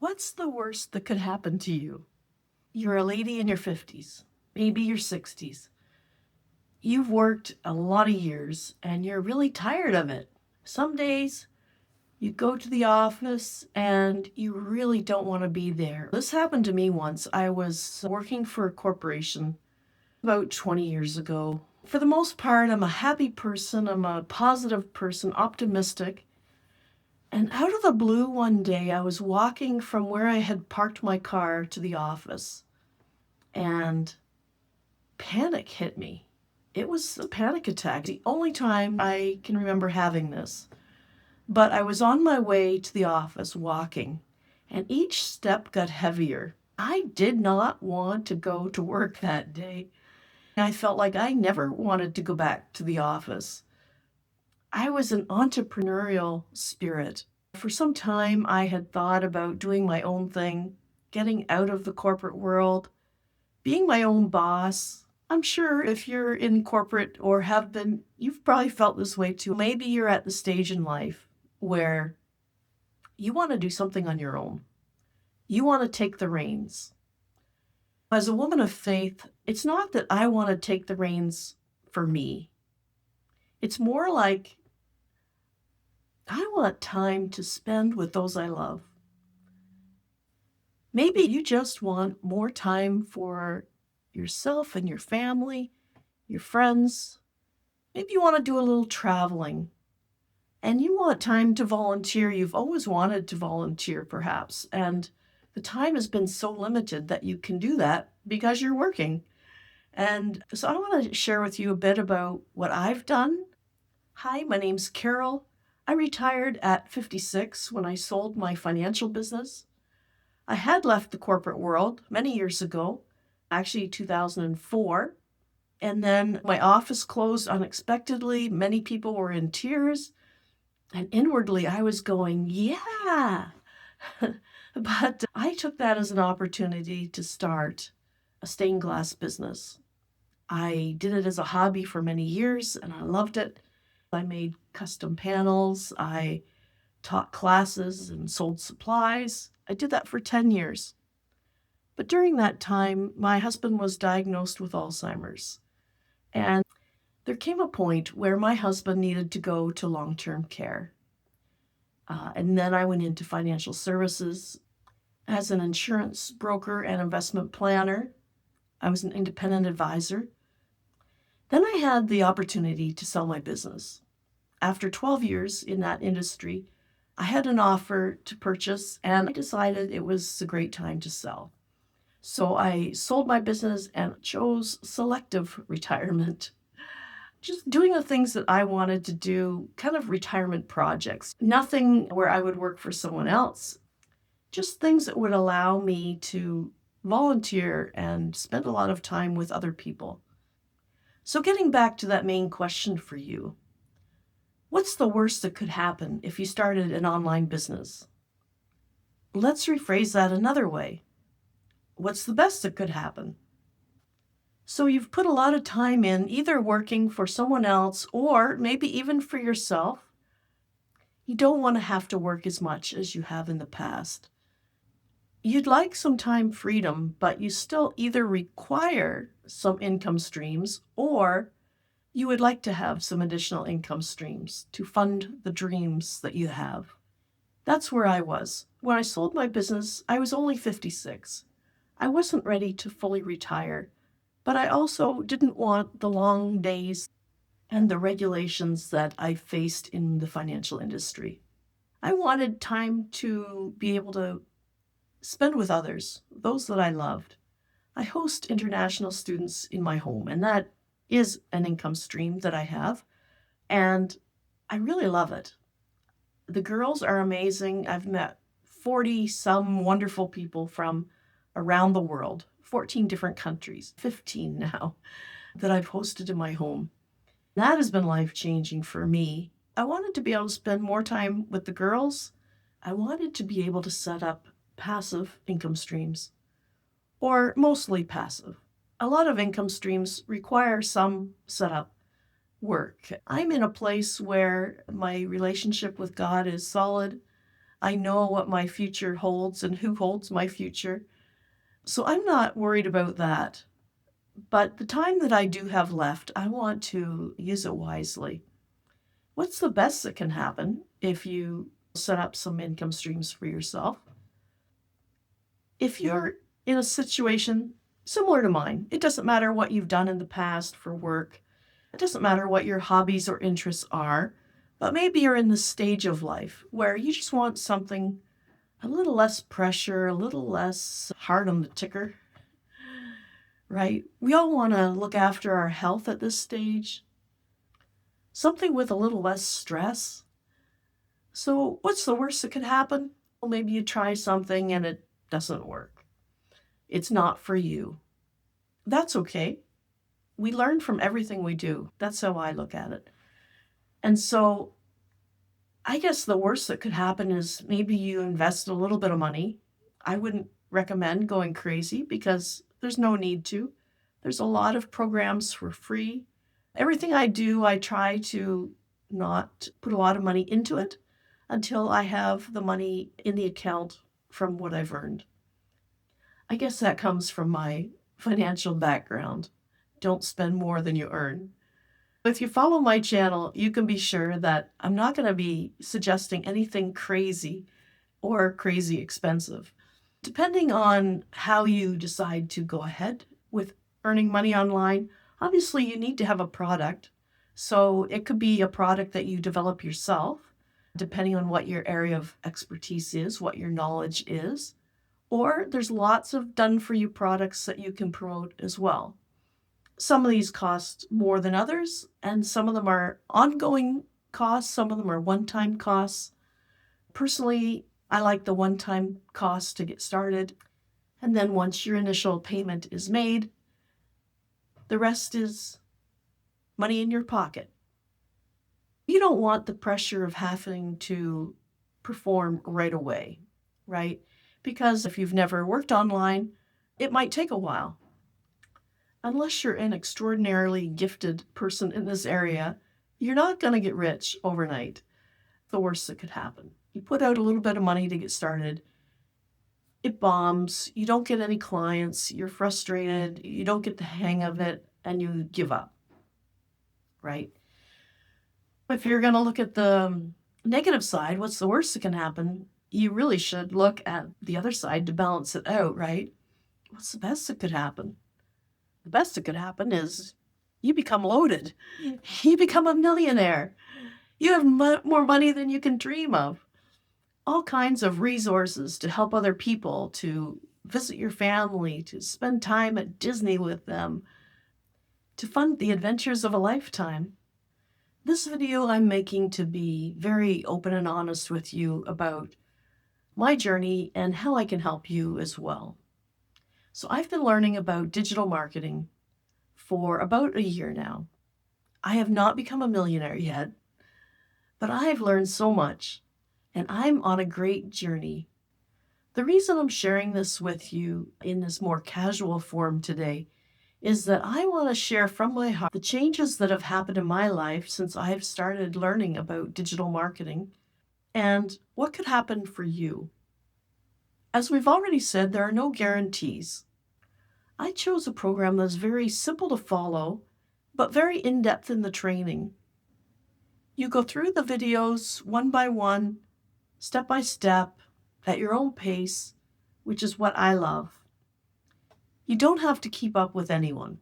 What's the worst that could happen to you? You're a lady in your 50s, maybe your 60s. You've worked a lot of years and you're really tired of it. Some days you go to the office and you really don't want to be there. This happened to me once. I was working for a corporation about 20 years ago. For the most part, I'm a happy person, I'm a positive person, optimistic. And out of the blue one day, I was walking from where I had parked my car to the office, and panic hit me. It was a panic attack, the only time I can remember having this. But I was on my way to the office walking, and each step got heavier. I did not want to go to work that day. I felt like I never wanted to go back to the office. I was an entrepreneurial spirit. For some time, I had thought about doing my own thing, getting out of the corporate world, being my own boss. I'm sure if you're in corporate or have been, you've probably felt this way too. Maybe you're at the stage in life where you want to do something on your own. You want to take the reins. As a woman of faith, it's not that I want to take the reins for me. It's more like I want time to spend with those I love. Maybe you just want more time for yourself and your family, your friends. Maybe you want to do a little traveling and you want time to volunteer. You've always wanted to volunteer, perhaps, and the time has been so limited that you can do that because you're working. And so I want to share with you a bit about what I've done. Hi, my name's Carol. I retired at 56 when I sold my financial business. I had left the corporate world many years ago, actually 2004, and then my office closed unexpectedly. Many people were in tears, and inwardly I was going, yeah. But I took that as an opportunity to start a stained glass business. I did it as a hobby for many years, and I loved it. I made custom panels, I taught classes and sold supplies. I did that for 10 years. But during that time, my husband was diagnosed with Alzheimer's. And there came a point where my husband needed to go to long-term care. And then I went into financial services as an insurance broker and investment planner. I was an independent advisor. Then I had the opportunity to sell my business. After 12 years in that industry, I had an offer to purchase, and I decided it was a great time to sell. So I sold my business and chose selective retirement. Just doing the things that I wanted to do, kind of retirement projects. Nothing where I would work for someone else, just things that would allow me to volunteer and spend a lot of time with other people. So getting back to that main question for you, what's the worst that could happen if you started an online business? Let's rephrase that another way. What's the best that could happen? So you've put a lot of time in either working for someone else or maybe even for yourself. You don't want to have to work as much as you have in the past. You'd like some time freedom, but you still either require some income streams or you would like to have some additional income streams to fund the dreams that you have. That's where I was. When I sold my business, I was only 56. I wasn't ready to fully retire, but I also didn't want the long days and the regulations that I faced in the financial industry. I wanted time to be able to spend with others, those that I loved. I host international students in my home, and that is an income stream that I have, and I really love it. The girls are amazing. I've met 40 some wonderful people from around the world, 14 different countries, 15 now, that I've hosted in my home. That has been life-changing for me. I wanted to be able to spend more time with the girls. I wanted to be able to set up passive income streams, or mostly passive. A lot of income streams require some setup work. I'm in a place where my relationship with God is solid. I know what my future holds and who holds my future. So I'm not worried about that. But the time that I do have left, I want to use it wisely. What's the best that can happen if you set up some income streams for yourself? If you're in a situation similar to mine, it doesn't matter what you've done in the past for work, it doesn't matter what your hobbies or interests are, but maybe you're in the stage of life where you just want something a little less pressure, a little less hard on the ticker, right? We all want to look after our health at this stage, something with a little less stress. So, what's the worst that could happen? Well, maybe you try something and it doesn't work. It's not for you. That's okay. We learn from everything we do. That's how I look at it. And so, I guess the worst that could happen is maybe you invest a little bit of money. I wouldn't recommend going crazy because there's no need to. There's a lot of programs for free. Everything I do, I try to not put a lot of money into it until I have the money in the account from what I've earned. I guess that comes from my financial background. Don't spend more than you earn. If you follow my channel, you can be sure that I'm not going to be suggesting anything crazy or crazy expensive. Depending on how you decide to go ahead with earning money online, obviously you need to have a product. So it could be a product that you develop yourself, depending on what your area of expertise is, what your knowledge is. Or there's lots of done-for-you products that you can promote as well. Some of these cost more than others, and some of them are ongoing costs, some of them are one-time costs. Personally, I like the one-time cost to get started, and then once your initial payment is made, the rest is money in your pocket. You don't want the pressure of having to perform right away, right? Because if you've never worked online, it might take a while. Unless you're an extraordinarily gifted person in this area, you're not going to get rich overnight. The worst that could happen. You put out a little bit of money to get started. It bombs. You don't get any clients. You're frustrated. You don't get the hang of it, and you give up, right? If you're going to look at the negative side, what's the worst that can happen? You really should look at the other side to balance it out, right? What's the best that could happen? The best that could happen is you become loaded. You become a millionaire. You have more money than you can dream of. All kinds of resources to help other people, to visit your family, to spend time at Disney with them, to fund the adventures of a lifetime. This video I'm making to be very open and honest with you about my journey and how I can help you as well. So I've been learning about digital marketing for about a year now. I have not become a millionaire yet, but I've learned so much, and I'm on a great journey. The reason I'm sharing this with you in this more casual form today is that I want to share from my heart the changes that have happened in my life since I've started learning about digital marketing and what could happen for you. As we've already said, there are no guarantees. I chose a program that's very simple to follow, but very in-depth in the training. You go through the videos one by one, step by step, at your own pace, which is what I love. You don't have to keep up with anyone.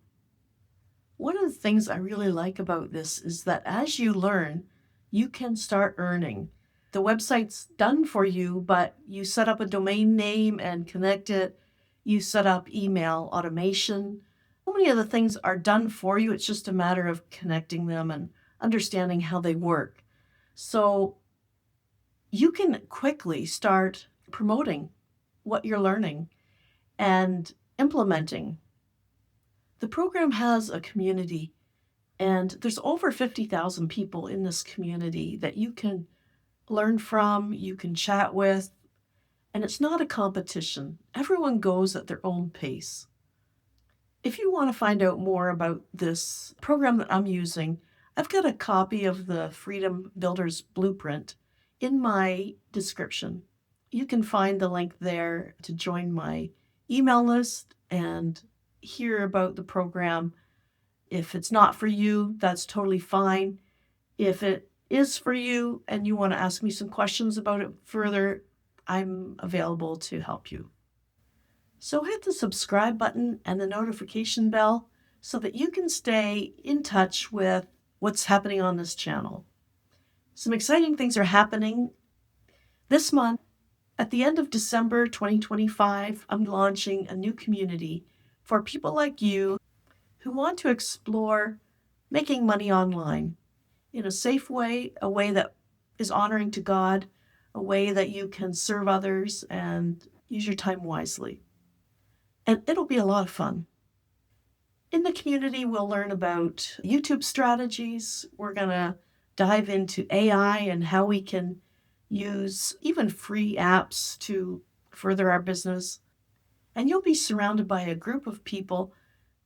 One of the things I really like about this is that as you learn, you can start earning. The website's done for you, but you set up a domain name and connect it. You set up email automation. So many of the things are done for you. It's just a matter of connecting them and understanding how they work. So you can quickly start promoting what you're learning and implementing. The program has a community, and there's over 50,000 people in this community that you can learn from, you can chat with, and it's not a competition. Everyone goes at their own pace. If you want to find out more about this program that I'm using, I've got a copy of the Freedom Builders Blueprint In my description, you can find the link there to join my email list and hear about the program. If it's not for you, that's totally fine. If it is for you and you want to ask me some questions about it further, I'm available to help you. So hit the subscribe button and the notification bell so that you can stay in touch with what's happening on this channel. Some exciting things are happening this month. At the end of December 2025, I'm launching a new community for people like you who want to explore making money online in a safe way, a way that is honoring to God, a way that you can serve others and use your time wisely. And it'll be a lot of fun. In the community, we'll learn about YouTube strategies. We're going to dive into AI and how we can use even free apps to further our business. And you'll be surrounded by a group of people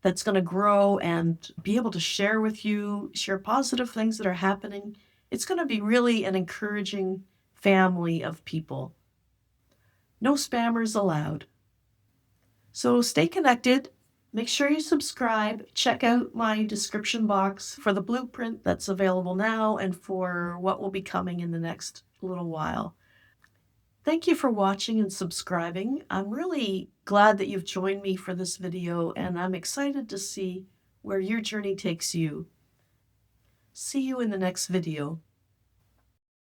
that's going to grow and be able to share with you, share positive things that are happening. It's going to be really an encouraging family of people. No spammers allowed. So stay connected. Make sure you subscribe. Check out my description box for the blueprint that's available now and for what will be coming in the next little while. Thank you for watching and subscribing. I'm really glad that you've joined me for this video, and I'm excited to see where your journey takes you. See you in the next video.